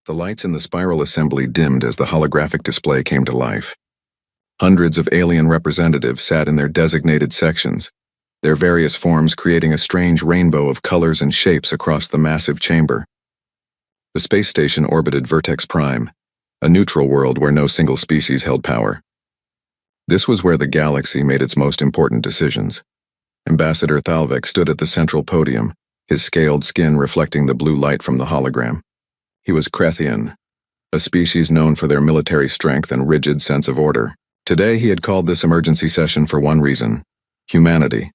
The lights in the spiral assembly dimmed as the holographic display came to life. Hundreds of alien representatives sat in their designated sections, their various forms creating a strange rainbow of colors and shapes across the massive chamber. The space station orbited Vertex Prime, a neutral world where no single species held power. This was where the galaxy made its most important decisions. Ambassador Thalvek stood at the central podium, his scaled skin reflecting the blue light from the hologram. He was Krethian, a species known for their military strength and rigid sense of order. Today he had called this emergency session for one reason: humanity.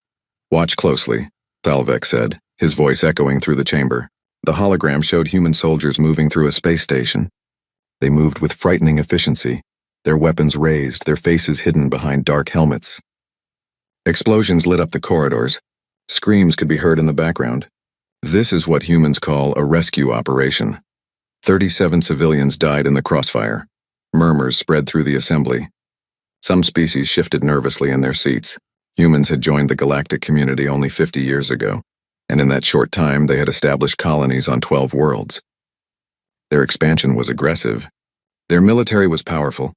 "Watch closely," Thalvek said, his voice echoing through the chamber. The hologram showed human soldiers moving through a space station. They moved with frightening efficiency, their weapons raised, their faces hidden behind dark helmets. Explosions lit up the corridors. Screams could be heard in the background. This is what humans call a rescue operation. 37 civilians died in the crossfire. Murmurs spread through the assembly. Some species shifted nervously in their seats. Humans had joined the galactic community only 50 years ago, and in that short time they had established colonies on 12 worlds. Their expansion was aggressive. Their military was powerful.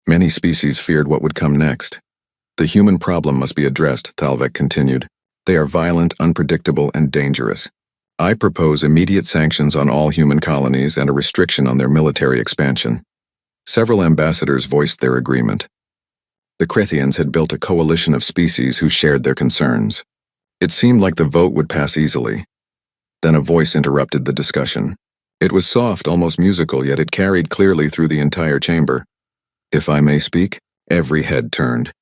Many species feared what would come next. "The human problem must be addressed," Thalvek continued. "They are violent, unpredictable, and dangerous. I propose immediate sanctions on all human colonies and a restriction on their military expansion." Several ambassadors voiced their agreement. The Krethians had built a coalition of species who shared their concerns. It seemed like the vote would pass easily. Then a voice interrupted the discussion. It was soft, almost musical, yet it carried clearly through the entire chamber. "If I may speak?" Every head turned.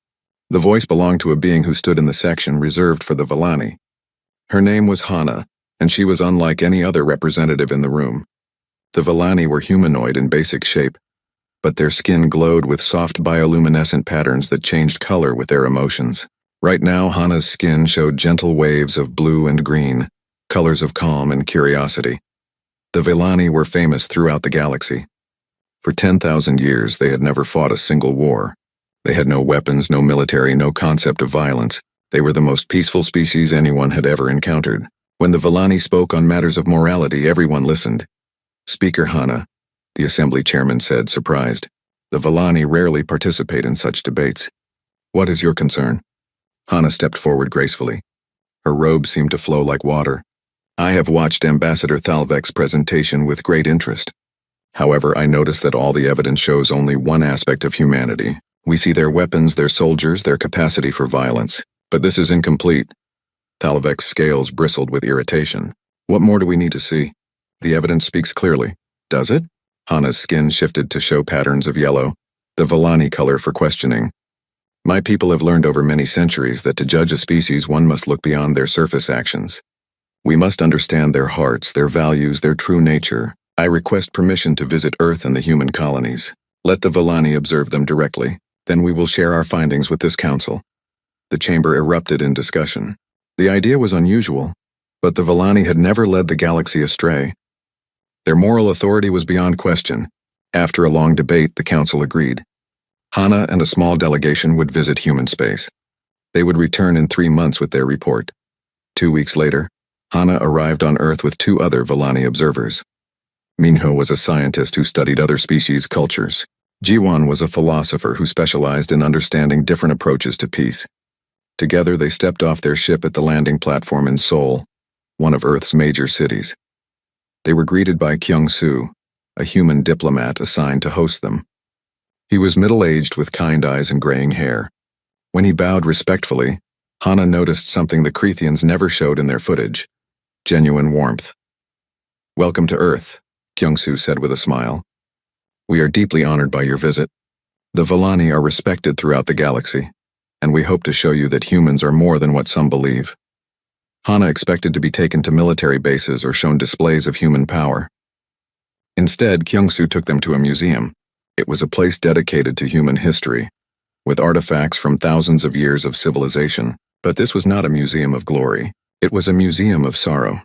The voice belonged to a being who stood in the section reserved for the Vellani. Her name was Hana, and she was unlike any other representative in the room. The Vellani were humanoid in basic shape, but their skin glowed with soft bioluminescent patterns that changed color with their emotions. Right now, Hana's skin showed gentle waves of blue and green, colors of calm and curiosity. The Vellani were famous throughout the galaxy. For 10,000 years, they had never fought a single war. They had no weapons, no military, no concept of violence. They were the most peaceful species anyone had ever encountered. When the Vellani spoke on matters of morality, everyone listened. "Speaker Hana," the assembly chairman said, surprised. "The Vellani rarely participate in such debates. What is your concern?" Hana stepped forward gracefully. Her robe seemed to flow like water. "I have watched Ambassador Thalvek's presentation with great interest. However, I notice that all the evidence shows only one aspect of humanity. We see their weapons, their soldiers, their capacity for violence. But this is incomplete." Thalvek's scales bristled with irritation. "What more do we need to see? The evidence speaks clearly." "Does it?" Hana's skin shifted to show patterns of yellow, the Vellani color for questioning. "My people have learned over many centuries that to judge a species one must look beyond their surface actions. We must understand their hearts, their values, their true nature. I request permission to visit Earth and the human colonies. Let the Vellani observe them directly. Then we will share our findings with this council." The chamber erupted in discussion. The idea was unusual, but the Vellani had never led the galaxy astray. Their moral authority was beyond question. After a long debate, the council agreed. Hana and a small delegation would visit human space. They would return in 3 months with their report. 2 weeks later, Hana arrived on Earth with 2 other Vellani observers. Minho was a scientist who studied other species' cultures. Jiwan was a philosopher who specialized in understanding different approaches to peace. Together they stepped off their ship at the landing platform in Seoul, one of Earth's major cities. They were greeted by Kyung-Soo, a human diplomat assigned to host them. He was middle-aged with kind eyes and graying hair. When he bowed respectfully, Hana noticed something the Krethians never showed in their footage: genuine warmth. "Welcome to Earth," Kyung-Soo said with a smile. "We are deeply honored by your visit. The Vellani are respected throughout the galaxy, and we hope to show you that humans are more than what some believe." Hana expected to be taken to military bases or shown displays of human power. Instead, Kyung-Soo took them to a museum. It was a place dedicated to human history, with artifacts from thousands of years of civilization. But this was not a museum of glory. It was a museum of sorrow.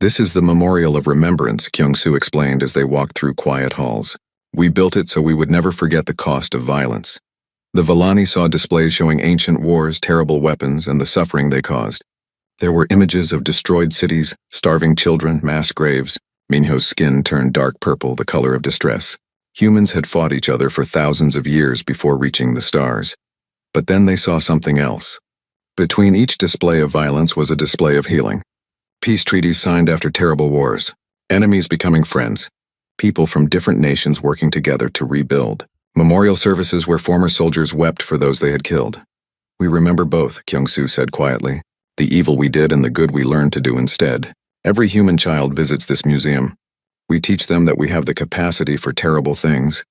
"This is the Memorial of Remembrance," Kyung-Soo explained as they walked through quiet halls. "We built it so we would never forget the cost of violence." The Vellani saw displays showing ancient wars, terrible weapons, and the suffering they caused. There were images of destroyed cities, starving children, mass graves. Minho's skin turned dark purple, the color of distress. Humans had fought each other for thousands of years before reaching the stars. But then they saw something else. Between each display of violence was a display of healing. Peace treaties signed after terrible wars. Enemies becoming friends. People from different nations working together to rebuild. Memorial services where former soldiers wept for those they had killed. We remember both, Kyung-soo said quietly. The evil we did and the good we learned to do instead. Every human child visits this museum. We teach them that we have the capacity for terrible things,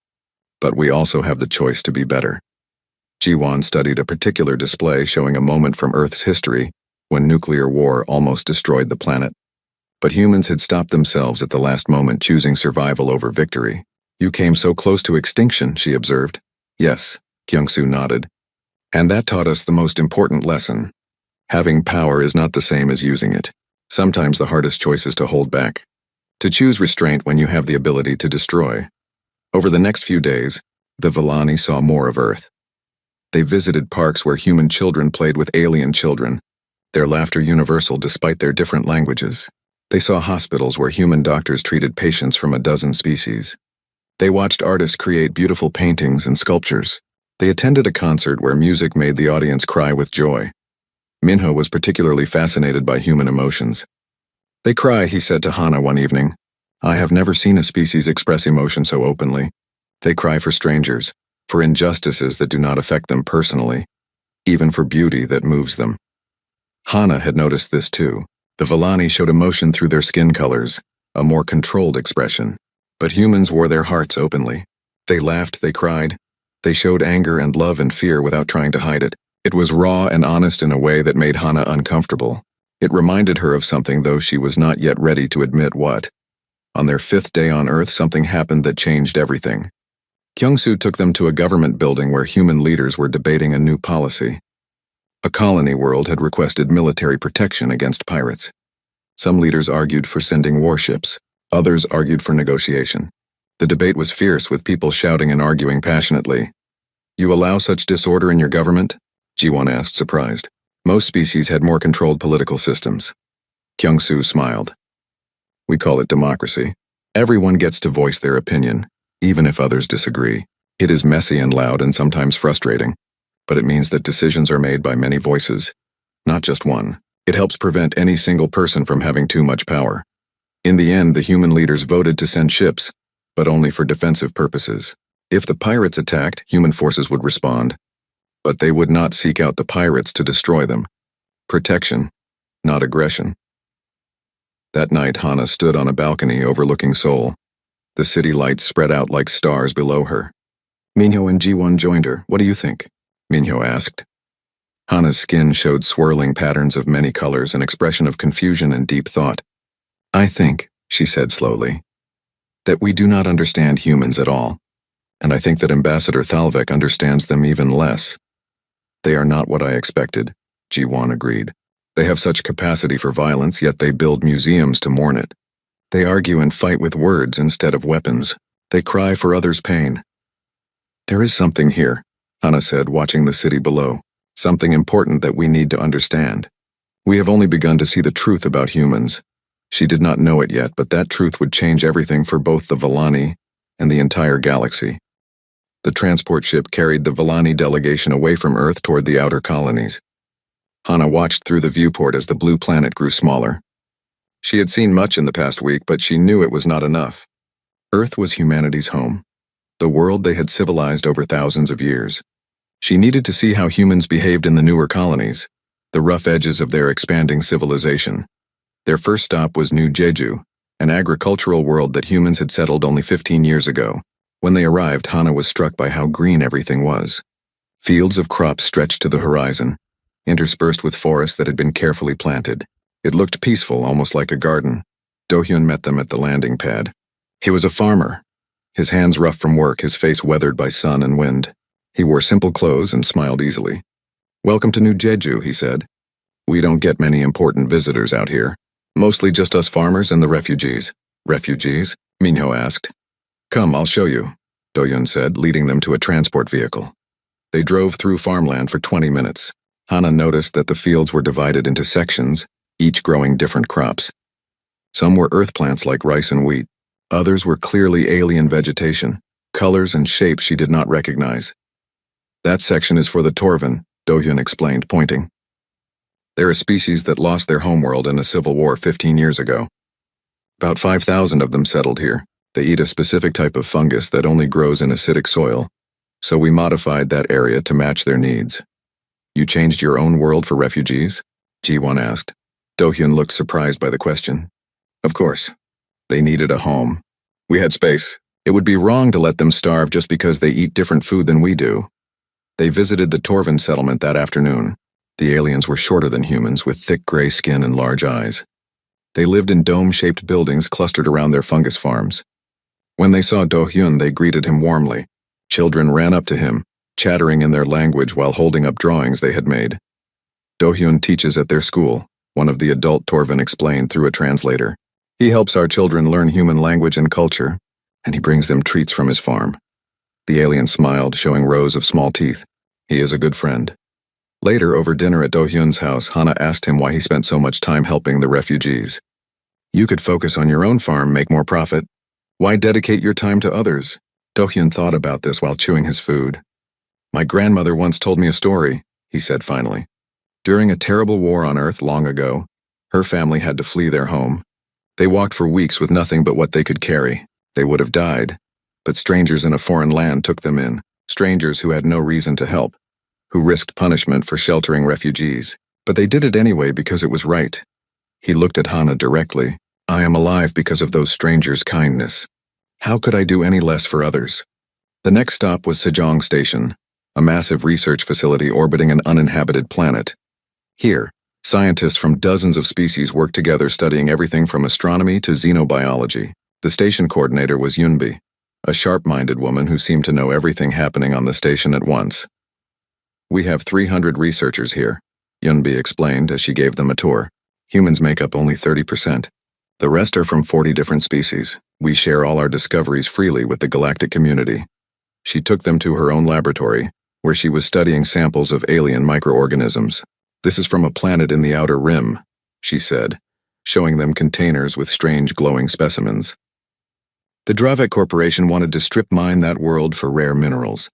but we also have the choice to be better. Ji-won studied a particular display showing a moment from Earth's history when nuclear war almost destroyed the planet. But humans had stopped themselves at the last moment, choosing survival over victory. You came so close to extinction, she observed. Yes, Kyung-soo nodded. And that taught us the most important lesson. Having power is not the same as using it. Sometimes the hardest choice is to hold back. To choose restraint when you have the ability to destroy. Over the next few days, the Villani saw more of Earth. They visited parks where human children played with alien children, their laughter universal despite their different languages. They saw hospitals where human doctors treated patients from a dozen species. They watched artists create beautiful paintings and sculptures. They attended a concert where music made the audience cry with joy. Minho was particularly fascinated by human emotions. They cry, he said to Hana one evening. I have never seen a species express emotion so openly. They cry for strangers, for injustices that do not affect them personally, even for beauty that moves them. Hana had noticed this too. The Villani showed emotion through their skin colors, a more controlled expression. But humans wore their hearts openly. They laughed, they cried. They showed anger and love and fear without trying to hide it. It was raw and honest in a way that made Hana uncomfortable. It reminded her of something, though she was not yet ready to admit what. On their 5th day on Earth, something happened that changed everything. Kyung-soo took them to a government building where human leaders were debating a new policy. A colony world had requested military protection against pirates. Some leaders argued for sending warships. Others argued for negotiation. The debate was fierce, with people shouting and arguing passionately. You allow such disorder in your government? Ji-won asked, surprised. Most species had more controlled political systems. Kyung-soo smiled. We call it democracy. Everyone gets to voice their opinion, even if others disagree. It is messy and loud and sometimes frustrating, but it means that decisions are made by many voices, not just one. It helps prevent any single person from having too much power. In the end, the human leaders voted to send ships, but only for defensive purposes. If the pirates attacked, human forces would respond, but they would not seek out the pirates to destroy them. Protection, not aggression. That night, Hana stood on a balcony overlooking Seoul. The city lights spread out like stars below her. Minho and Ji-won joined her. What do you think? Minho asked. Hana's skin showed swirling patterns of many colors, an expression of confusion and deep thought. I think, she said slowly, that we do not understand humans at all, and I think that Ambassador Thalvik understands them even less. They are not what I expected, Ji-won agreed. They have such capacity for violence, yet they build museums to mourn it. They argue and fight with words instead of weapons. They cry for others' pain. There is something here, Hana said, watching the city below. Something important that we need to understand. We have only begun to see the truth about humans. She did not know it yet, but that truth would change everything for both the Villani and the entire galaxy. The transport ship carried the Villani delegation away from Earth toward the outer colonies. Hana watched through the viewport as the blue planet grew smaller. She had seen much in the past week, but she knew it was not enough. Earth was humanity's home, the world they had civilized over thousands of years. She needed to see how humans behaved in the newer colonies, the rough edges of their expanding civilization. Their first stop was New Jeju, an agricultural world that humans had settled only 15 years ago. When they arrived, Hana was struck by how green everything was. Fields of crops stretched to the horizon, interspersed with forests that had been carefully planted. It looked peaceful, almost like a garden. Do-hyun met them at the landing pad. He was a farmer, his hands rough from work, his face weathered by sun and wind. He wore simple clothes and smiled easily. Welcome to New Jeju, he said. We don't get many important visitors out here. Mostly just us farmers and the refugees. Refugees? Minho asked. Come, I'll show you, Do-hyun said, leading them to a transport vehicle. They drove through farmland for 20 minutes. Hana noticed that the fields were divided into sections, each growing different crops. Some were earth plants like rice and wheat. Others were clearly alien vegetation, colors and shapes she did not recognize. That section is for the Torvin, Do-hyun explained, pointing. They're a species that lost their homeworld in a civil war 15 years ago. About 5,000 of them settled here. They eat a specific type of fungus that only grows in acidic soil, so we modified that area to match their needs. You changed your own world for refugees? Ji-won asked. Do-hyun looked surprised by the question. Of course. They needed a home. We had space. It would be wrong to let them starve just because they eat different food than we do. They visited the Torvin settlement that afternoon. The aliens were shorter than humans, with thick gray skin and large eyes. They lived in dome-shaped buildings clustered around their fungus farms. When they saw Do-hyun, they greeted him warmly. Children ran up to him, chattering in their language while holding up drawings they had made. Do-hyun teaches at their school, one of the adult Torvin explained through a translator. He helps our children learn human language and culture, and he brings them treats from his farm. The alien smiled, showing rows of small teeth. He is a good friend. Later, over dinner at Do-hyun's house, Hana asked him why he spent so much time helping the refugees. You could focus on your own farm, make more profit. Why dedicate your time to others? Do-hyun thought about this while chewing his food. My grandmother once told me a story, he said finally. During a terrible war on Earth long ago, her family had to flee their home. They walked for weeks with nothing but what they could carry. They would have died, but strangers in a foreign land took them in, strangers who had no reason to help, who risked punishment for sheltering refugees. But they did it anyway because it was right. He looked at Hana directly. I am alive because of those strangers' kindness. How could I do any less for others? The next stop was Sejong Station, a massive research facility orbiting an uninhabited planet. Here, scientists from dozens of species worked together studying everything from astronomy to xenobiology. The station coordinator was Yunbi, a sharp-minded woman who seemed to know everything happening on the station at once. We have 300 researchers here, Yunbi explained as she gave them a tour. Humans make up only 30%. The rest are from 40 different species. We share all our discoveries freely with the galactic community. She took them to her own laboratory, where she was studying samples of alien microorganisms. This is from a planet in the outer rim, she said, showing them containers with strange glowing specimens. The Dravek Corporation wanted to strip mine that world for rare minerals,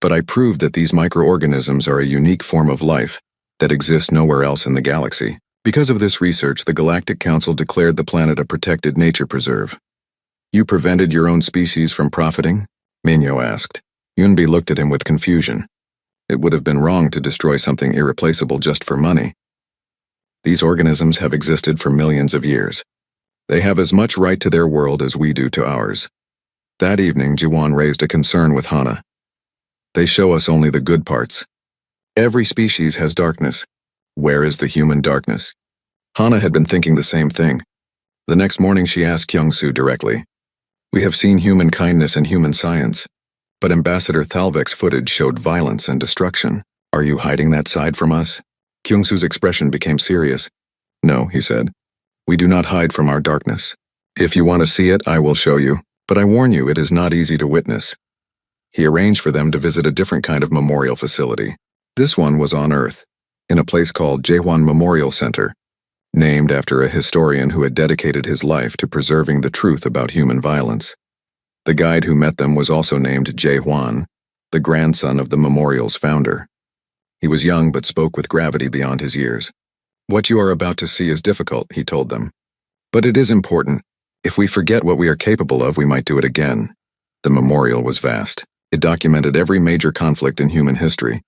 but I proved that these microorganisms are a unique form of life that exists nowhere else in the galaxy. Because of this research, the Galactic Council declared the planet a protected nature preserve. You prevented your own species from profiting? Minyo asked. Yunbi looked at him with confusion. It would have been wrong to destroy something irreplaceable just for money. These organisms have existed for millions of years. They have as much right to their world as we do to ours. That evening, Ji-won raised a concern with Hana. They show us only the good parts. Every species has darkness. Where is the human darkness? Hana had been thinking the same thing. The next morning she asked Kyung-soo directly. We have seen human kindness and human science, but Ambassador Thalvek's footage showed violence and destruction. Are you hiding that side from us? Kyung-soo's expression became serious. No, he said. We do not hide from our darkness. If you want to see it, I will show you, but I warn you it is not easy to witness. He arranged for them to visit a different kind of memorial facility. This one was on Earth, in a place called Jaehwan Memorial Center, named after a historian who had dedicated his life to preserving the truth about human violence. The guide who met them was also named Jaehwan, the grandson of the memorial's founder. He was young but spoke with gravity beyond his years. What you are about to see is difficult, he told them. But it is important. If we forget what we are capable of, we might do it again. The memorial was vast. It documented every major conflict in human history,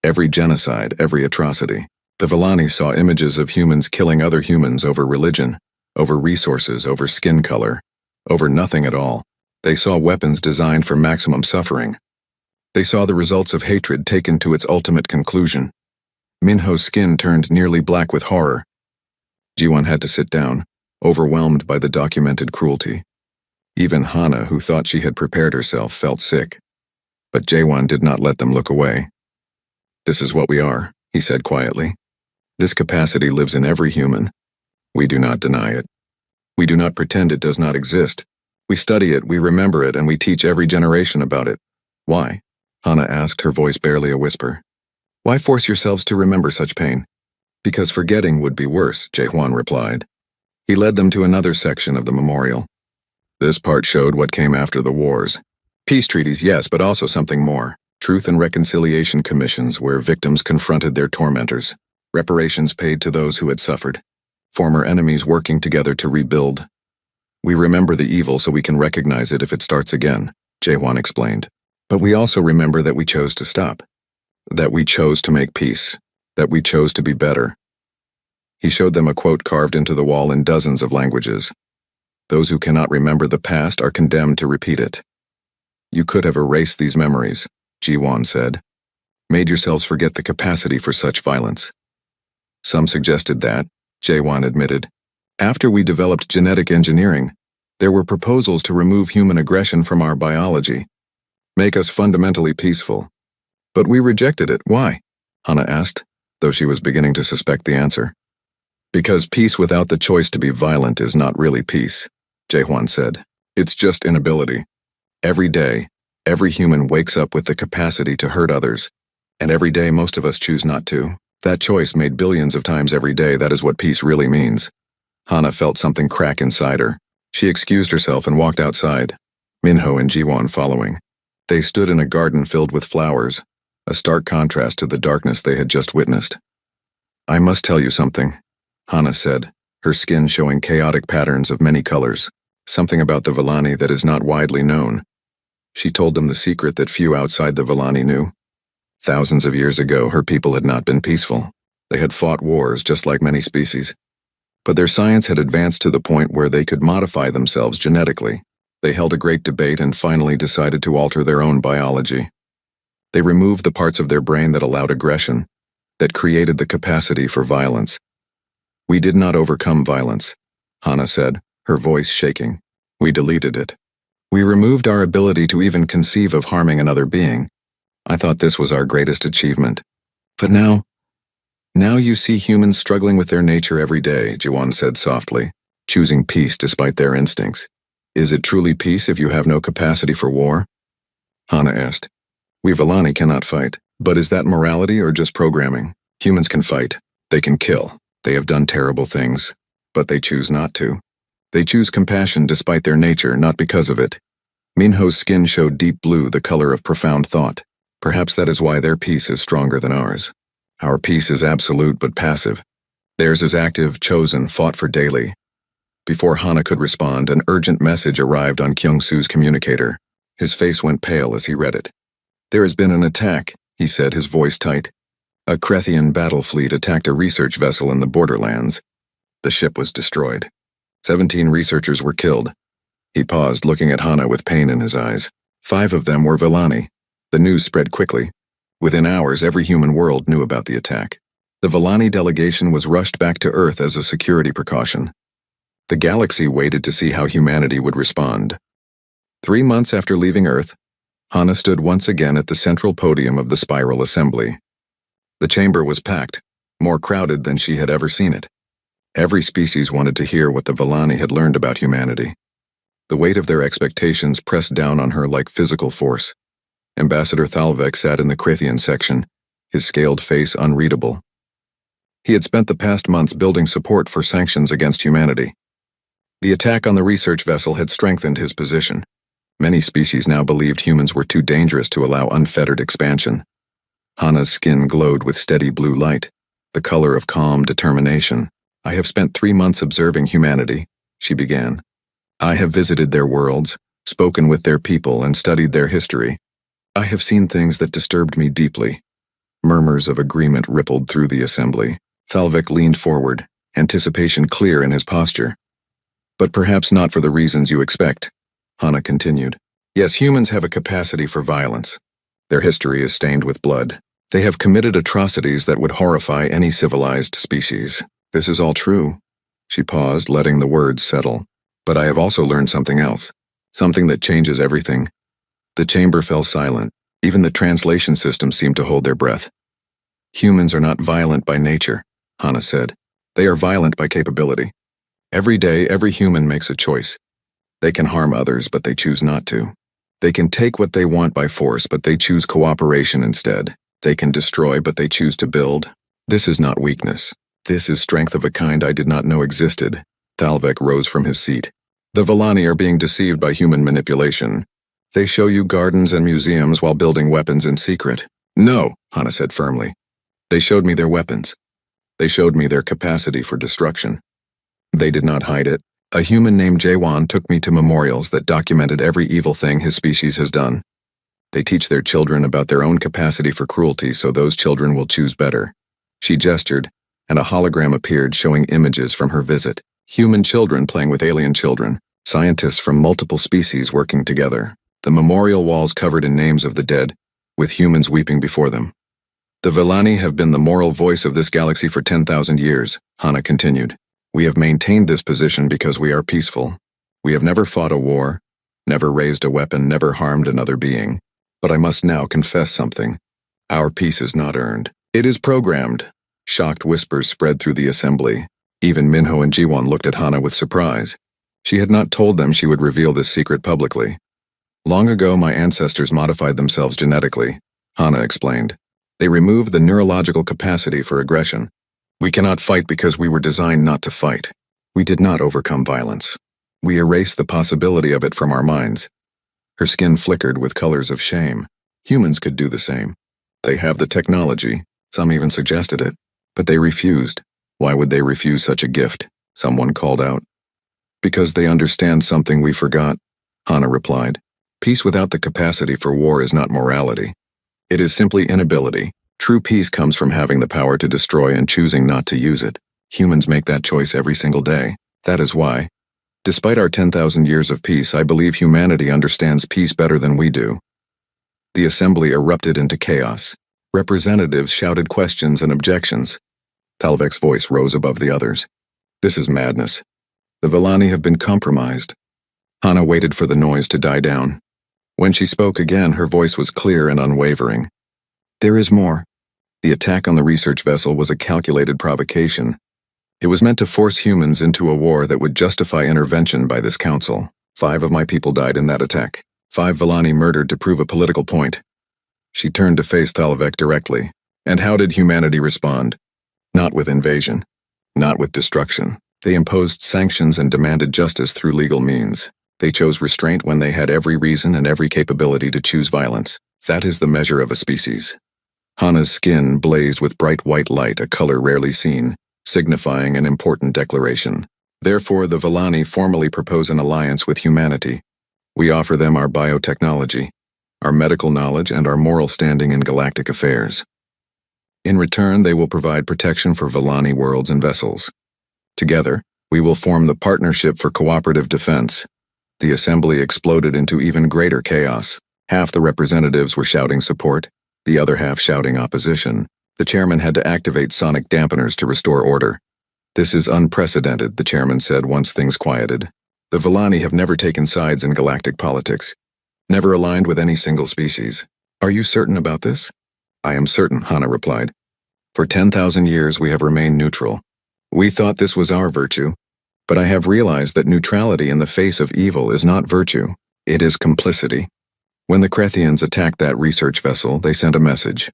every genocide, every atrocity. The Villani saw images of humans killing other humans over religion, over resources, over skin color, over nothing at all. They saw weapons designed for maximum suffering. They saw the results of hatred taken to its ultimate conclusion. Minho's skin turned nearly black with horror. Ji-won had to sit down, overwhelmed by the documented cruelty. Even Hana, who thought she had prepared herself, felt sick. But Jaehwan did not let them look away. This is what we are, he said quietly. This capacity lives in every human. We do not deny it. We do not pretend it does not exist. We study it, we remember it, and we teach every generation about it. Why? Hana asked, her voice barely a whisper. Why force yourselves to remember such pain? Because forgetting would be worse, Jaehwan replied. He led them to another section of the memorial. This part showed what came after the wars. Peace treaties, yes, but also something more. Truth and reconciliation commissions where victims confronted their tormentors. Reparations paid to those who had suffered. Former enemies working together to rebuild. We remember the evil so we can recognize it if it starts again, Jae-hwan explained. But we also remember that we chose to stop. That we chose to make peace. That we chose to be better. He showed them a quote carved into the wall in dozens of languages. Those who cannot remember the past are condemned to repeat it. You could have erased these memories, Ji-won said. Made yourselves forget the capacity for such violence. Some suggested that, Jae-won admitted. After we developed genetic engineering, there were proposals to remove human aggression from our biology. Make us fundamentally peaceful. But we rejected it. Why? Hana asked, though she was beginning to suspect the answer. Because peace without the choice to be violent is not really peace, Jae-hwan said. It's just inability. Every day, every human wakes up with the capacity to hurt others, and every day most of us choose not to. That choice made billions of times every day, that is what peace really means. Hana felt something crack inside her. She excused herself and walked outside, Minho and Ji-won following. They stood in a garden filled with flowers, a stark contrast to the darkness they had just witnessed. I must tell you something, Hana said, her skin showing chaotic patterns of many colors, something about the Villani that is not widely known. She told them the secret that few outside the Villani knew. Thousands of years ago, her people had not been peaceful. They had fought wars just like many species. But their science had advanced to the point where they could modify themselves genetically. They held a great debate and finally decided to alter their own biology. They removed the parts of their brain that allowed aggression, that created the capacity for violence. We did not overcome violence, Hana said, her voice shaking. We deleted it. We removed our ability to even conceive of harming another being. I thought this was our greatest achievement. But now you see humans struggling with their nature every day, Ji-won said softly, choosing peace despite their instincts. Is it truly peace if you have no capacity for war? Hana asked. We Villani cannot fight, but is that morality or just programming? Humans can fight. They can kill. They have done terrible things, but they choose not to. They choose compassion despite their nature, not because of it. Minho's skin showed deep blue, the color of profound thought. Perhaps that is why their peace is stronger than ours. Our peace is absolute but passive. Theirs is active, chosen, fought for daily. Before Hana could respond, an urgent message arrived on Kyung-soo's communicator. His face went pale as he read it. There has been an attack, he said, his voice tight. A Krethian battle fleet attacked a research vessel in the borderlands. The ship was destroyed. 17 researchers were killed. He paused, looking at Hana with pain in his eyes. 5 of them were Villani. The news spread quickly. Within hours, every human world knew about the attack. The Villani delegation was rushed back to Earth as a security precaution. The galaxy waited to see how humanity would respond. 3 months after leaving Earth, Hana stood once again at the central podium of the Spiral Assembly. The chamber was packed, more crowded than she had ever seen it. Every species wanted to hear what the Villani had learned about humanity. The weight of their expectations pressed down on her like physical force. Ambassador Thalvik sat in the Krethian section, his scaled face unreadable. He had spent the past months building support for sanctions against humanity. The attack on the research vessel had strengthened his position. Many species now believed humans were too dangerous to allow unfettered expansion. Hana's skin glowed with steady blue light, the color of calm determination. I have spent 3 months observing humanity, she began. I have visited their worlds, spoken with their people, and studied their history. I have seen things that disturbed me deeply. Murmurs of agreement rippled through the assembly. Thalvik leaned forward, anticipation clear in his posture. But perhaps not for the reasons you expect, Hana continued. Yes, humans have a capacity for violence. Their history is stained with blood. They have committed atrocities that would horrify any civilized species. This is all true. She paused, letting the words settle. But I have also learned something else. Something that changes everything. The chamber fell silent. Even the translation system seemed to hold their breath. Humans are not violent by nature, Hana said. They are violent by capability. Every day, every human makes a choice. They can harm others, but they choose not to. They can take what they want by force, but they choose cooperation instead. They can destroy, but they choose to build. This is not weakness. This is strength of a kind I did not know existed. Thalvek rose from his seat. The Villani are being deceived by human manipulation. They show you gardens and museums while building weapons in secret. No, Hana said firmly. They showed me their weapons. They showed me their capacity for destruction. They did not hide it. A human named Jaewon took me to memorials that documented every evil thing his species has done. They teach their children about their own capacity for cruelty so those children will choose better. She gestured, and a hologram appeared showing images from her visit. Human children playing with alien children, scientists from multiple species working together. The memorial walls covered in names of the dead, with humans weeping before them. The Villani have been the moral voice of this galaxy for 10,000 years, Hana continued. We have maintained this position because we are peaceful. We have never fought a war, never raised a weapon, never harmed another being. But I must now confess something. Our peace is not earned. It is programmed. Shocked whispers spread through the assembly. Even Minho and Jiwon looked at Hana with surprise. She had not told them she would reveal this secret publicly. Long ago, my ancestors modified themselves genetically, Hana explained. They removed the neurological capacity for aggression. We cannot fight because we were designed not to fight. We did not overcome violence. We erased the possibility of it from our minds. Her skin flickered with colors of shame. Humans could do the same. They have the technology. Some even suggested it. But they refused. Why would they refuse such a gift? Someone called out. Because they understand something we forgot, Hana replied. Peace without the capacity for war is not morality. It is simply inability. True peace comes from having the power to destroy and choosing not to use it. Humans make that choice every single day. That is why, despite our 10,000 years of peace, I believe humanity understands peace better than we do. The assembly erupted into chaos. Representatives shouted questions and objections. Thalvek's voice rose above the others. This is madness. The Villani have been compromised. Hana waited for the noise to die down. When she spoke again, her voice was clear and unwavering. There is more. The attack on the research vessel was a calculated provocation. It was meant to force humans into a war that would justify intervention by this council. 5 of my people died in that attack. 5 Villani murdered to prove a political point. She turned to face Thalvek directly. And how did humanity respond? Not with invasion. Not with destruction. They imposed sanctions and demanded justice through legal means. They chose restraint when they had every reason and every capability to choose violence. That is the measure of a species. Hana's skin blazed with bright white light, a color rarely seen, signifying an important declaration. Therefore, the Villani formally propose an alliance with humanity. We offer them our biotechnology, our medical knowledge, and our moral standing in galactic affairs. In return, they will provide protection for Villani worlds and vessels. Together, we will form the Partnership for Cooperative Defense. The assembly exploded into even greater chaos. Half the representatives were shouting support, the other half shouting opposition. The chairman had to activate sonic dampeners to restore order. This is unprecedented, the chairman said once things quieted. The Villani have never taken sides in galactic politics, never aligned with any single species. Are you certain about this? I am certain, Hana replied. For 10,000 years we have remained neutral. We thought this was our virtue, but I have realized that neutrality in the face of evil is not virtue, it is complicity. When the Krethians attacked that research vessel, they sent a message.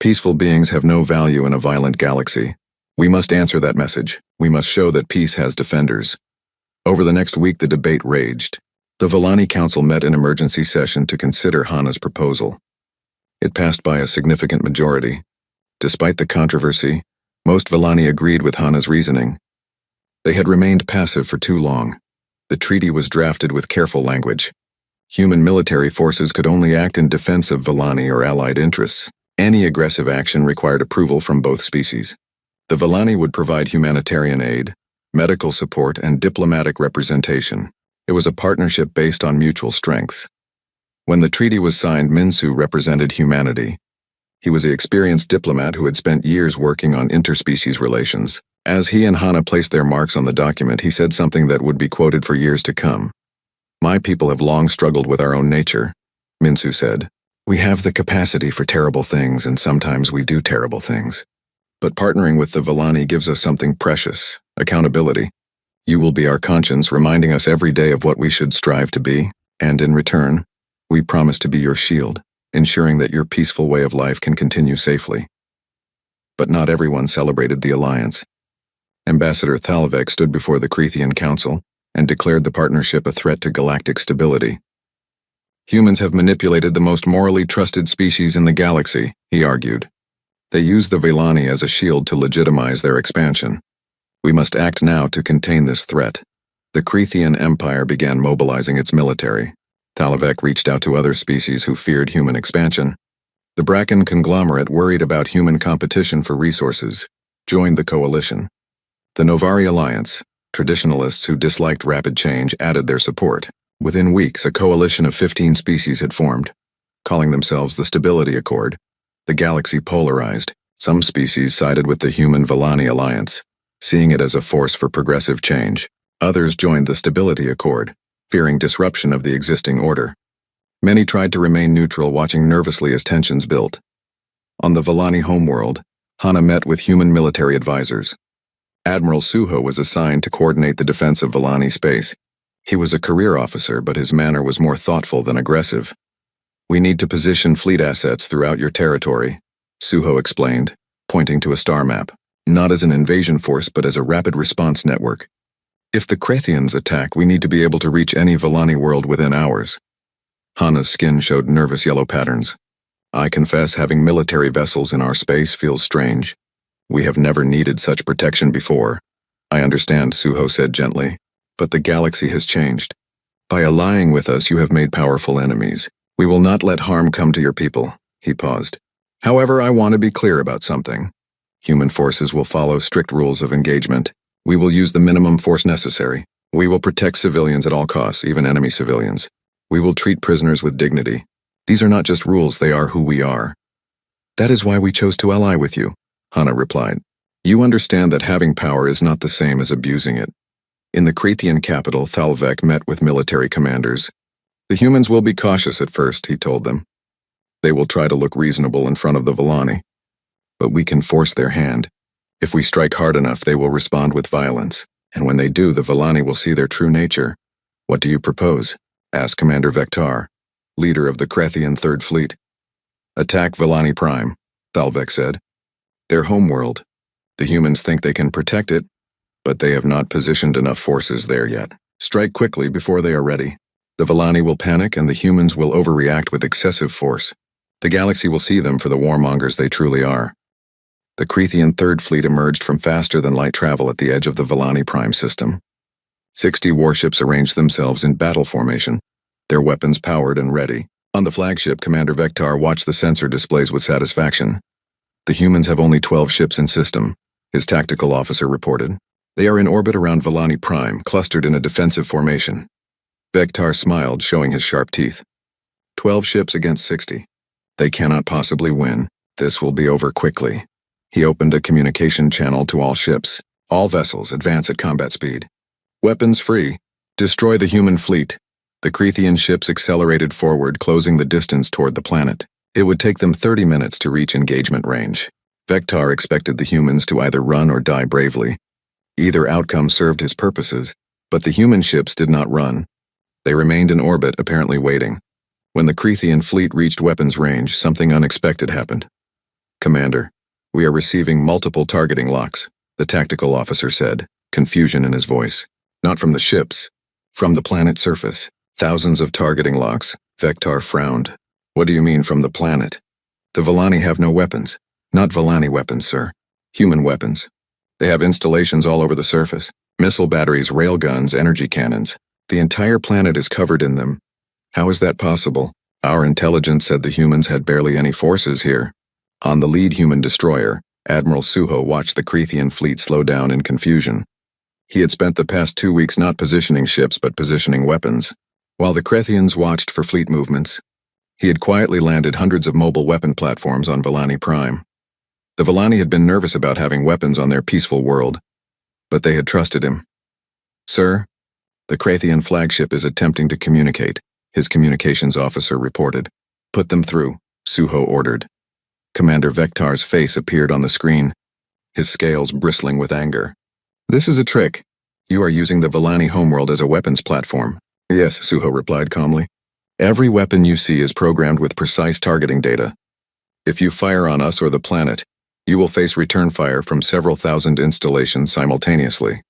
Peaceful beings have no value in a violent galaxy. We must answer that message. We must show that peace has defenders. Over the next week, the debate raged. The Villani Council met in emergency session to consider Hana's proposal. It passed by a significant majority. Despite the controversy, most Villani agreed with Hana's reasoning. They had remained passive for too long. The treaty was drafted with careful language. Human military forces could only act in defense of Villani or allied interests. Any aggressive action required approval from both species. The Villani would provide humanitarian aid, medical support, and diplomatic representation. It was a partnership based on mutual strengths. When the treaty was signed, Minsu represented humanity. He was an experienced diplomat who had spent years working on interspecies relations. As he and Hana placed their marks on the document, he said something that would be quoted for years to come. My people have long struggled with our own nature, Minsu said. We have the capacity for terrible things, and sometimes we do terrible things. But partnering with the Villani gives us something precious, accountability. You will be our conscience, reminding us every day of what we should strive to be, and in return, we promise to be your shield, ensuring that your peaceful way of life can continue safely. But not everyone celebrated the alliance. Ambassador Thalvek stood before the Crethean Council and declared the partnership a threat to galactic stability. Humans have manipulated the most morally trusted species in the galaxy, he argued. They use the Velani as a shield to legitimize their expansion. We must act now to contain this threat. The Crethean Empire began mobilizing its military. Thalvek reached out to other species who feared human expansion. The Bracken conglomerate, worried about human competition for resources, joined the coalition. The Novari Alliance, traditionalists who disliked rapid change, added their support. Within weeks, a coalition of 15 species had formed, calling themselves the Stability Accord. The galaxy polarized. Some species sided with the human Velani Alliance, seeing it as a force for progressive change. Others joined the Stability Accord, fearing disruption of the existing order. Many tried to remain neutral, watching nervously as tensions built. On the Velani homeworld, Hana met with human military advisors. Admiral Suho was assigned to coordinate the defense of Velani space. He was a career officer, but his manner was more thoughtful than aggressive. We need to position fleet assets throughout your territory, Suho explained, pointing to a star map, not as an invasion force but as a rapid response network. If the Cretheans attack, we need to be able to reach any Velani world within hours. Hana's skin showed nervous yellow patterns. I confess, having military vessels in our space feels strange. We have never needed such protection before. I understand, Suho said gently, but the galaxy has changed. By allying with us, you have made powerful enemies. We will not let harm come to your people. He paused. However, I want to be clear about something. Human forces will follow strict rules of engagement. We will use the minimum force necessary. We will protect civilians at all costs, even enemy civilians. We will treat prisoners with dignity. These are not just rules, they are who we are. That is why we chose to ally with you, Hana replied. You understand that having power is not the same as abusing it. In the Crethean capital, Thalvek met with military commanders. The humans will be cautious at first, he told them. They will try to look reasonable in front of the Velani. But we can force their hand. If we strike hard enough, they will respond with violence. And when they do, the Velani will see their true nature. What do you propose? Asked Commander Vektar, leader of the Crethean Third Fleet. Attack Velani Prime, Thalvek said. Their homeworld. The humans think they can protect it, but they have not positioned enough forces there yet. Strike quickly before they are ready. The Velani will panic and the humans will overreact with excessive force. The galaxy will see them for the warmongers they truly are. The Crethean Third Fleet emerged from faster-than-light travel at the edge of the Velani Prime system. 60 warships arranged themselves in battle formation, their weapons powered and ready. On the flagship, Commander Vektar watched the sensor displays with satisfaction. The humans have only 12 ships in system, his tactical officer reported. They are in orbit around Velani Prime, clustered in a defensive formation. Vektar smiled, showing his sharp teeth. 12 ships against 60. They cannot possibly win. This will be over quickly. He opened a communication channel to all ships. All vessels, advance at combat speed. Weapons free. Destroy the human fleet. The Crethean ships accelerated forward, closing the distance toward the planet. It would take them 30 minutes to reach engagement range. Vektar expected the humans to either run or die bravely. Either outcome served his purposes, but the human ships did not run. They remained in orbit, apparently waiting. When the Crethean fleet reached weapons range, something unexpected happened. Commander, we are receiving multiple targeting locks, the tactical officer said, confusion in his voice. Not from the ships, from the planet's surface. Thousands of targeting locks. Vektar frowned. What do you mean from the planet? The Velani have no weapons. Not Velani weapons, sir. Human weapons. They have installations all over the surface. Missile batteries, railguns, energy cannons. The entire planet is covered in them. How is that possible? Our intelligence said the humans had barely any forces here. On the lead human destroyer, Admiral Suho watched the Crethean fleet slow down in confusion. He had spent the past 2 weeks not positioning ships but positioning weapons. While the Cretheans watched for fleet movements, he had quietly landed hundreds of mobile weapon platforms on Velani Prime. The Velani had been nervous about having weapons on their peaceful world, but they had trusted him. Sir, the Crethean flagship is attempting to communicate, his communications officer reported. Put them through, Suho ordered. Commander Vektar's face appeared on the screen, his scales bristling with anger. This is a trick. You are using the Velani homeworld as a weapons platform. Yes, Suho replied calmly. Every weapon you see is programmed with precise targeting data. If you fire on us or the planet, You will face return fire from several thousand installations simultaneously.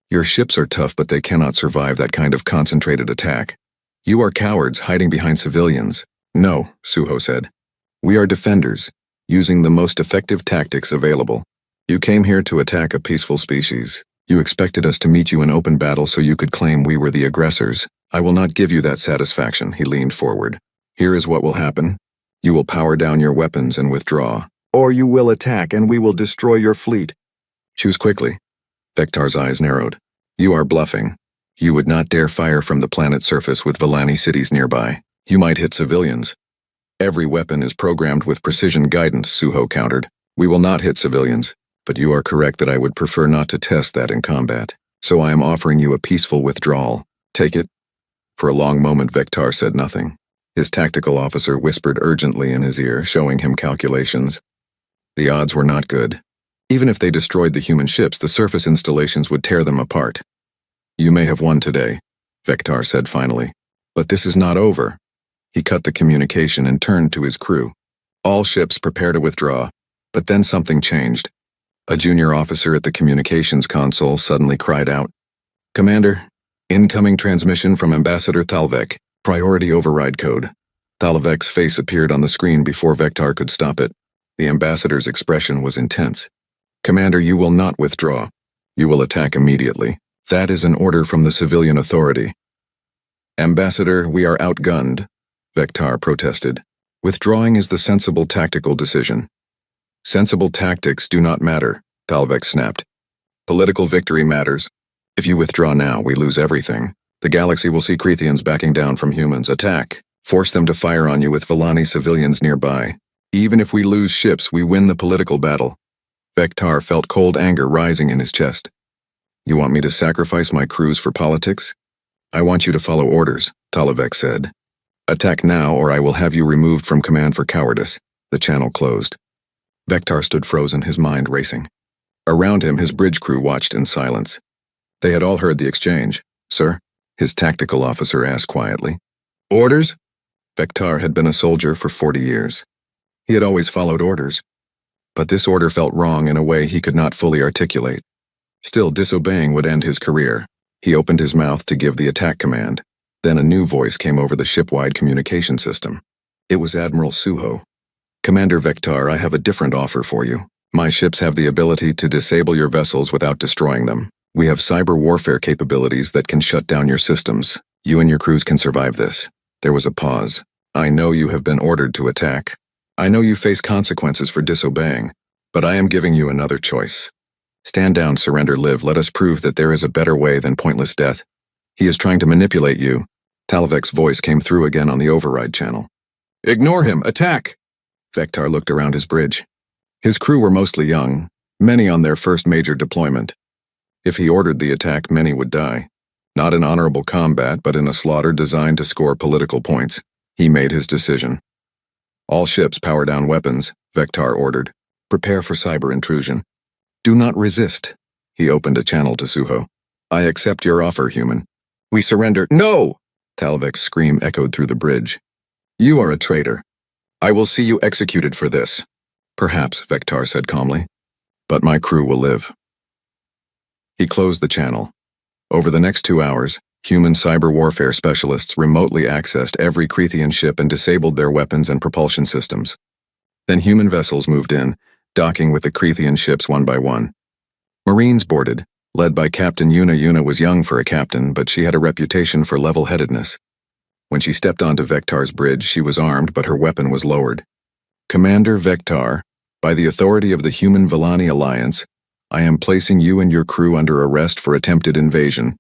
Your ships are tough, but they cannot survive that kind of concentrated attack. You are cowards hiding behind civilians. No, Suho said. We are defenders, using the most effective tactics available. You came here to attack a peaceful species. You expected us to meet you in open battle so you could claim we were the aggressors. I will not give you that satisfaction, he leaned forward. Here is what will happen. You will power down your weapons and withdraw. Or you will attack and we will destroy your fleet. Choose quickly. Vektar's eyes narrowed. You are bluffing. You would not dare fire from the planet's surface with Vallani cities nearby. You might hit civilians. Every weapon is programmed with precision guidance, Suho countered. We will not hit civilians, but you are correct that I would prefer not to test that in combat. So I am offering you a peaceful withdrawal. Take it. For a long moment Vektar said nothing. His tactical officer whispered urgently in his ear, showing him calculations. The odds were not good. Even if they destroyed the human ships, the surface installations would tear them apart. You may have won today, Vektar said finally. But this is not over. He cut the communication and turned to his crew. All ships prepare to withdraw. But then something changed. A junior officer at the communications console suddenly cried out, Commander, incoming transmission from Ambassador Thalvek, priority override code. Thalvek's face appeared on the screen before Vektar could stop it. The ambassador's expression was intense. Commander, you will not withdraw. You will attack immediately. That is an order from the civilian authority. Ambassador, we are outgunned, Vektar protested. Withdrawing is the sensible tactical decision. Sensible tactics do not matter, Thalvek snapped. Political victory matters. If you withdraw now, we lose everything. The galaxy will see Crethians backing down from humans. Attack. Force them to fire on you with Vallani civilians nearby. Even if we lose ships, we win the political battle. Vektar felt cold anger rising in his chest. You want me to sacrifice my crews for politics? I want you to follow orders, Thalvek said. Attack now or I will have you removed from command for cowardice. The channel closed. Vektar stood frozen, his mind racing. Around him, his bridge crew watched in silence. They had all heard the exchange. Sir? His tactical officer asked quietly. Orders? Vektar had been a soldier for 40 years. He had always followed orders. But this order felt wrong in a way he could not fully articulate. Still, disobeying would end his career. He opened his mouth to give the attack command. Then a new voice came over the ship-wide communication system. It was Admiral Suho. Commander Vektar, I have a different offer for you. My ships have the ability to disable your vessels without destroying them. We have cyber warfare capabilities that can shut down your systems. You and your crews can survive this. There was a pause. I know you have been ordered to attack. I know you face consequences for disobeying, but I am giving you another choice. Stand down, surrender, live. Let us prove that there is a better way than pointless death. He is trying to manipulate you. Thalvek's voice came through again on the override channel. Ignore him. Attack! Vektar looked around his bridge. His crew were mostly young, many on their first major deployment. If he ordered the attack, many would die. Not in honorable combat, but in a slaughter designed to score political points. He made his decision. All ships power down weapons, Vektar ordered. Prepare for cyber intrusion. Do not resist. He opened a channel to Suho. I accept your offer, human. We surrender. No! Thalvek's scream echoed through the bridge. You are a traitor. I will see you executed for this. Perhaps, Vektar said calmly. But my crew will live. He closed the channel. Over the next 2 hours, human cyber warfare specialists remotely accessed every Crethian ship and disabled their weapons and propulsion systems. Then human vessels moved in, docking with the Crethian ships one by one. Marines boarded, led by Captain Yuna. Yuna was young for a captain, but she had a reputation for level-headedness. When she stepped onto Vektar's bridge, she was armed, but her weapon was lowered. Commander Vektar, by the authority of the Human Vallani Alliance, I am placing you and your crew under arrest for attempted invasion.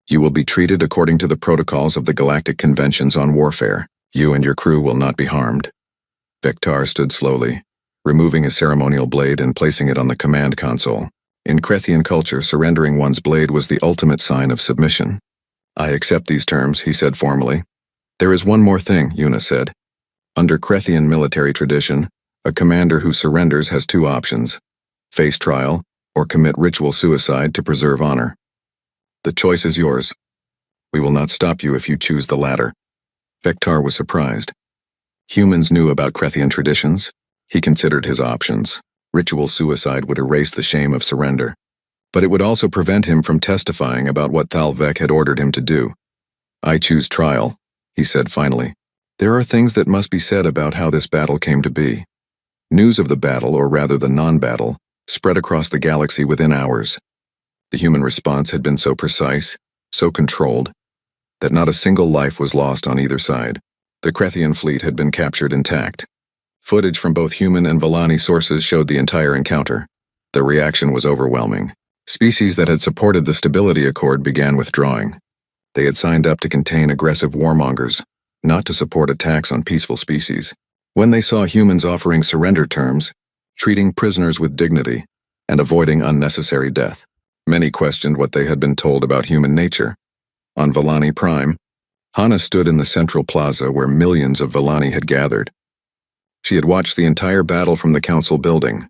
You will be treated according to the protocols of the Galactic Conventions on Warfare. You and your crew will not be harmed. Vektar stood slowly, removing his ceremonial blade and placing it on the command console. In Crethian culture, surrendering one's blade was the ultimate sign of submission. I accept these terms, he said formally. There is one more thing, Yuna said. Under Crethian military tradition, a commander who surrenders has 2 options: face trial or commit ritual suicide to preserve honor. The choice is yours. We will not stop you if you choose the latter. Vektar was surprised. Humans knew about Crethian traditions. He considered his options. Ritual suicide would erase the shame of surrender. But it would also prevent him from testifying about what Thalvek had ordered him to do. "I choose trial," he said finally. "There are things that must be said about how this battle came to be." News of the battle, or rather the non-battle, spread across the galaxy within hours. The human response had been so precise, so controlled, that not a single life was lost on either side. The Krethian fleet had been captured intact. Footage from both human and Vellani sources showed the entire encounter. The reaction was overwhelming. Species that had supported the Stability Accord began withdrawing. They had signed up to contain aggressive warmongers, not to support attacks on peaceful species. When they saw humans offering surrender terms, treating prisoners with dignity, and avoiding unnecessary death, many questioned what they had been told about human nature. On Vellani Prime, Hana stood in the central plaza where millions of Vellani had gathered. She had watched the entire battle from the council building.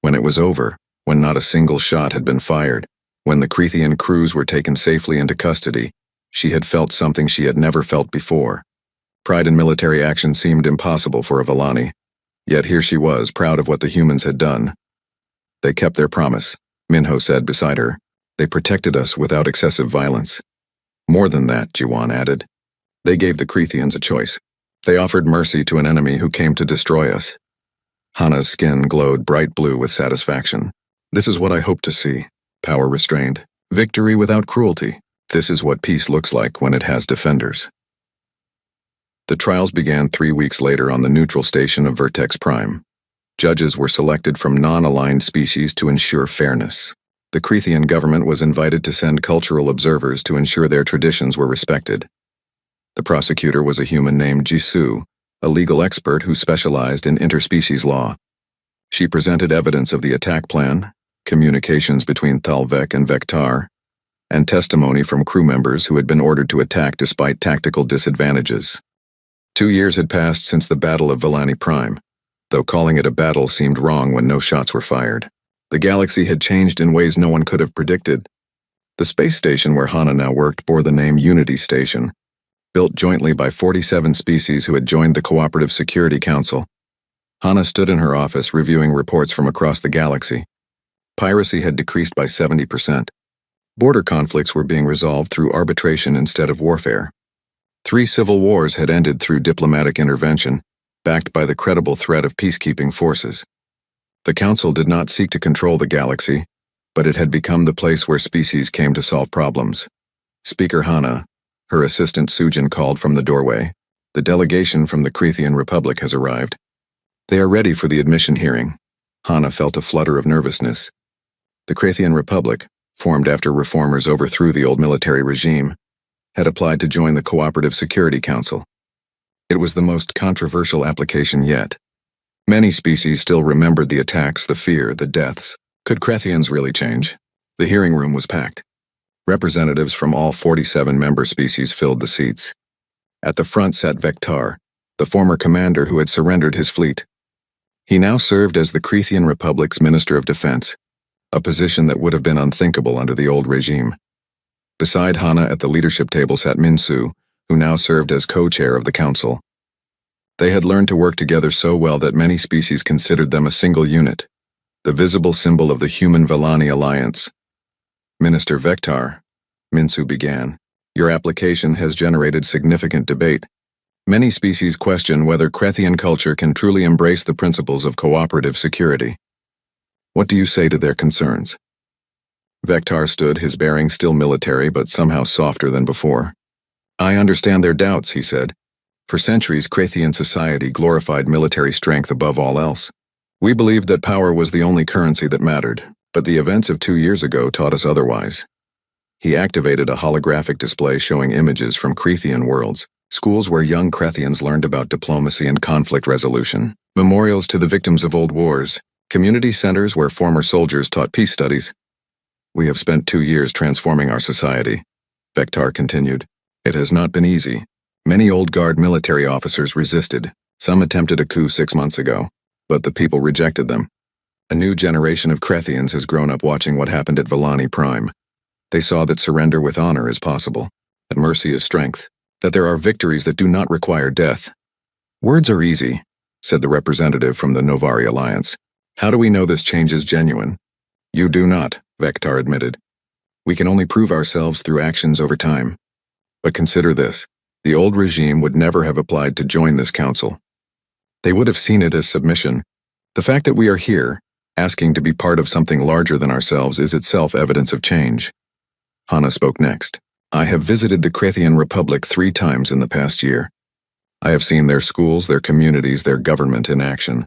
When it was over, when not a single shot had been fired, when the Krethian crews were taken safely into custody, she had felt something she had never felt before. Pride in military action seemed impossible for a Vellani, yet here she was, proud of what the humans had done. "They kept their promise," Minho said beside her. "They protected us without excessive violence." "More than that," Jiwan added. "They gave the Krethians a choice. They offered mercy to an enemy who came to destroy us." Hana's skin glowed bright blue with satisfaction. "This is what I hoped to see. Power restrained. Victory without cruelty. This is what peace looks like when it has defenders." The trials began 3 weeks later on the neutral station of Vertex Prime. Judges were selected from non-aligned species to ensure fairness. The Krethian government was invited to send cultural observers to ensure their traditions were respected. The prosecutor was a human named Jisoo, a legal expert who specialized in interspecies law. She presented evidence of the attack plan, communications between Thalvek and Vektar, and testimony from crew members who had been ordered to attack despite tactical disadvantages. 2 years had passed since the Battle of Vellani Prime, though calling it a battle seemed wrong when no shots were fired. The galaxy had changed in ways no one could have predicted. The space station where Hana now worked bore the name Unity Station, built jointly by 47 species who had joined the Cooperative Security Council. Hana stood in her office reviewing reports from across the galaxy. Piracy had decreased by 70%. Border conflicts were being resolved through arbitration instead of warfare. 3 civil wars had ended through diplomatic intervention, backed by the credible threat of peacekeeping forces. The Council did not seek to control the galaxy, but it had become the place where species came to solve problems. Speaker Hana, her assistant Sujin called from the doorway. "The delegation from the Krethian Republic has arrived. They are ready for the admission hearing." Hana felt a flutter of nervousness. The Krethian Republic, formed after reformers overthrew the old military regime, had applied to join the Cooperative Security Council. It was the most controversial application yet. Many species still remembered the attacks, the fear, the deaths. Could Krethians really change? The hearing room was packed. Representatives from all 47 member species filled the seats. At the front sat Vektar, the former commander who had surrendered his fleet. He now served as the Krethian Republic's Minister of Defense, a position that would have been unthinkable under the old regime. Beside Hana at the leadership table sat Minsu, who now served as co-chair of the council. They had learned to work together so well that many species considered them a single unit, the visible symbol of the Human-Vellani alliance. "Minister Vektar," Minsu began, "your application has generated significant debate. Many species question whether Krethian culture can truly embrace the principles of cooperative security. What do you say to their concerns?" Vektar stood, his bearing still military but somehow softer than before. "I understand their doubts," he said. "For centuries, Krethian society glorified military strength above all else. We believed that power was the only currency that mattered, but the events of 2 years ago taught us otherwise." He activated a holographic display showing images from Krethian worlds, schools where young Krethians learned about diplomacy and conflict resolution, memorials to the victims of old wars, community centers where former soldiers taught peace studies. "We have spent 2 years transforming our society," Vektar continued. "It has not been easy. Many old guard military officers resisted. Some attempted a coup 6 months ago, but the people rejected them. A new generation of Krethians has grown up watching what happened at Vellani Prime. They saw that surrender with honor is possible, that mercy is strength, that there are victories that do not require death." "Words are easy," said the representative from the Novari Alliance. How do we know this change is genuine? You do not, Vektar admitted. We can only prove ourselves through actions over time. But consider this. The old regime would never have applied to join this council. They would have seen it as submission. The fact that we are here, asking to be part of something larger than ourselves, is itself evidence of change. Hana spoke next. I have visited the Krethian Republic 3 times in the past year. I have seen their schools, their communities, their government in action.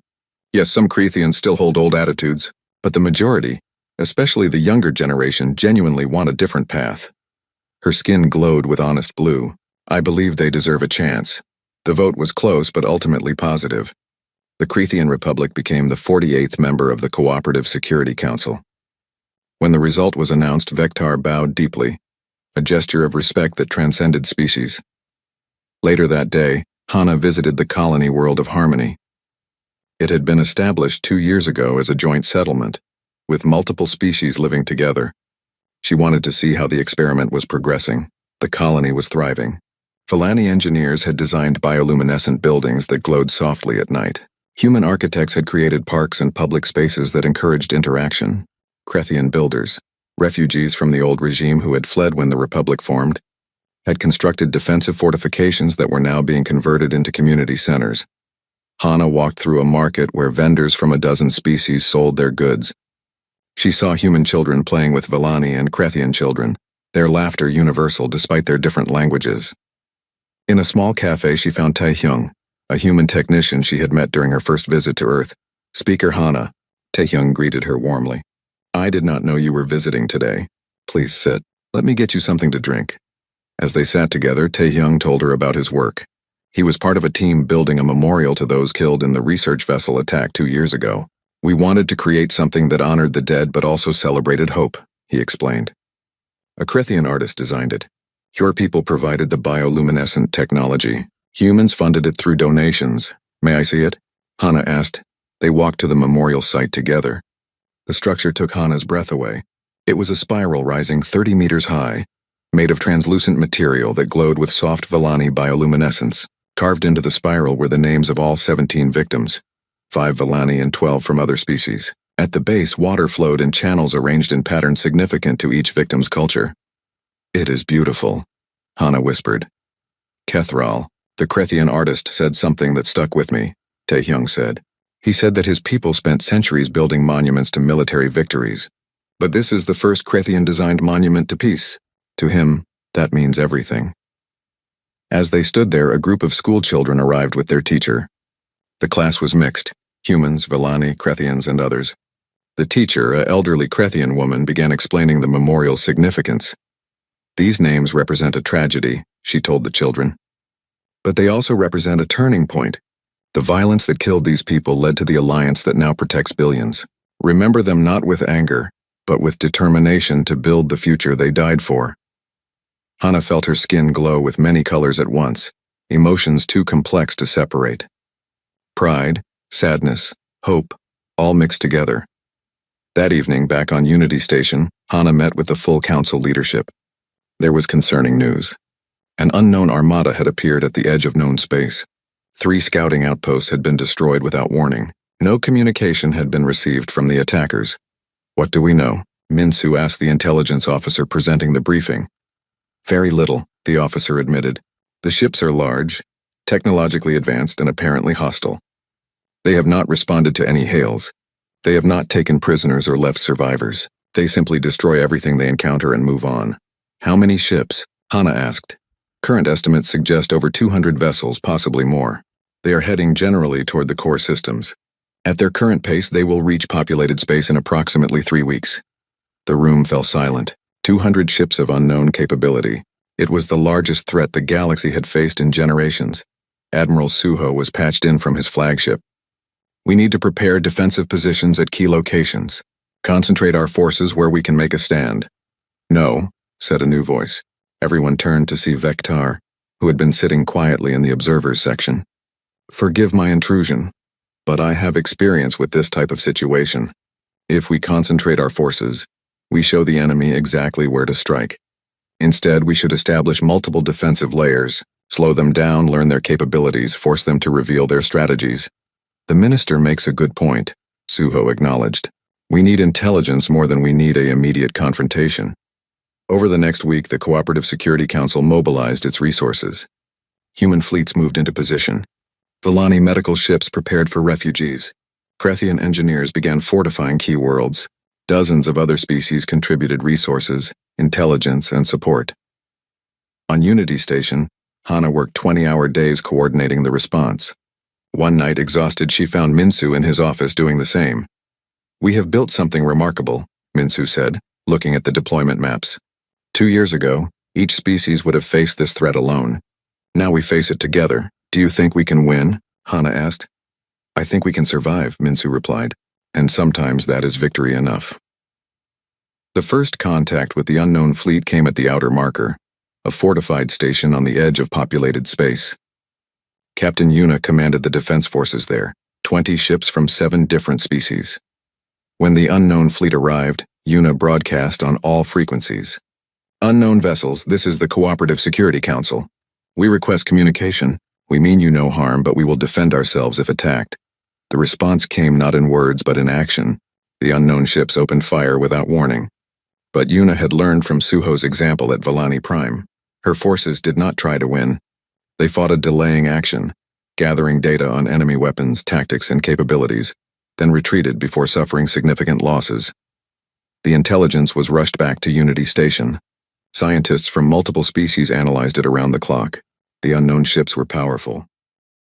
Yes, some Krethians still hold old attitudes, but the majority, especially the younger generation, genuinely want a different path. Her skin glowed with honest blue. I believe they deserve a chance. The vote was close but ultimately positive. The Krethian Republic became the 48th member of the Cooperative Security Council. When the result was announced, Vektar bowed deeply, a gesture of respect that transcended species. Later that day, Hana visited the colony World of Harmony. It had been established 2 years ago as a joint settlement, with multiple species living together. She wanted to see how the experiment was progressing. The colony was thriving. Vellani engineers had designed bioluminescent buildings that glowed softly at night. Human architects had created parks and public spaces that encouraged interaction. Krethian builders, refugees from the old regime who had fled when the Republic formed, had constructed defensive fortifications that were now being converted into community centers. Hana walked through a market where vendors from a dozen species sold their goods. She saw human children playing with Vellani and Krethian children, their laughter universal despite their different languages. In a small cafe, she found Taehyung, a human technician she had met during her first visit to Earth. Speaker Hana, Taehyung greeted her warmly. I did not know you were visiting today. Please sit. Let me get you something to drink. As they sat together, Taehyung told her about his work. He was part of a team building a memorial to those killed in the research vessel attack 2 years ago. We wanted to create something that honored the dead but also celebrated hope, he explained. A Krethian artist designed it. Your people provided the bioluminescent technology. Humans funded it through donations. May I see it? Hana asked. They walked to the memorial site together. The structure took Hana's breath away. It was a spiral rising 30 meters high, made of translucent material that glowed with soft Vellani bioluminescence. Carved into the spiral were the names of all 17 victims, 5 Vellani and 12 from other species. At the base, water flowed in channels arranged in patterns significant to each victim's culture. It is beautiful, Hana whispered. Kethral, the Krethian artist, said something that stuck with me, Taehyung said. He said that his people spent centuries building monuments to military victories. But this is the first Krethian-designed monument to peace. To him, that means everything. As they stood there, a group of school children arrived with their teacher. The class was mixed, humans, Vellani, Krethians, and others. The teacher, an elderly Krethian woman, began explaining the memorial's significance. These names represent a tragedy, she told the children. But they also represent a turning point. The violence that killed these people led to the alliance that now protects billions. Remember them not with anger, but with determination to build the future they died for. Hana felt her skin glow with many colors at once, emotions too complex to separate. Pride, sadness, hope, all mixed together. That evening, back on Unity Station, Hana met with the full council leadership. There was concerning news. An unknown armada had appeared at the edge of known space. 3 scouting outposts had been destroyed without warning. No communication had been received from the attackers. What do we know? Minsu asked the intelligence officer presenting the briefing. Very little, the officer admitted. The ships are large, technologically advanced, and apparently hostile. They have not responded to any hails. They have not taken prisoners or left survivors. They simply destroy everything they encounter and move on. How many ships? Hana asked. Current estimates suggest over 200 vessels, possibly more. They are heading generally toward the core systems. At their current pace, they will reach populated space in approximately 3 weeks. The room fell silent. 200 ships of unknown capability. It was the largest threat the galaxy had faced in generations. Admiral Suho was patched in from his flagship. We need to prepare defensive positions at key locations. Concentrate our forces where we can make a stand. No, said a new voice. Everyone turned to see Vektar, who had been sitting quietly in the observers section. Forgive my intrusion, but I have experience with this type of situation. If we concentrate our forces, we show the enemy exactly where to strike. Instead, we should establish multiple defensive layers, slow them down, learn their capabilities, force them to reveal their strategies. The minister makes a good point, Suho acknowledged. We need intelligence more than we need an immediate confrontation. Over the next week, the Cooperative Security Council mobilized its resources. Human fleets moved into position. Villani medical ships prepared for refugees. Krethian engineers began fortifying key worlds. Dozens of other species contributed resources, intelligence, and support. On Unity Station, Hana worked 20-hour days coordinating the response. One night, exhausted, she found Minsu in his office doing the same. We have built something remarkable, Minsu said, looking at the deployment maps. 2 years ago, each species would have faced this threat alone. Now we face it together. Do you think we can win? Hana asked. I think we can survive, Minsu replied, and sometimes that is victory enough. The first contact with the unknown fleet came at the outer marker, a fortified station on the edge of populated space. Captain Yuna commanded the defense forces there, 20 ships from 7 different species. When the unknown fleet arrived, Yuna broadcast on all frequencies. Unknown vessels, this is the Cooperative Security Council. We request communication. We mean you no harm, but we will defend ourselves if attacked. The response came not in words but in action. The unknown ships opened fire without warning. But Yuna had learned from Suho's example at Villani Prime. Her forces did not try to win. They fought a delaying action, gathering data on enemy weapons, tactics, and capabilities, then retreated before suffering significant losses. The intelligence was rushed back to Unity Station. Scientists from multiple species analyzed it around the clock. The unknown ships were powerful,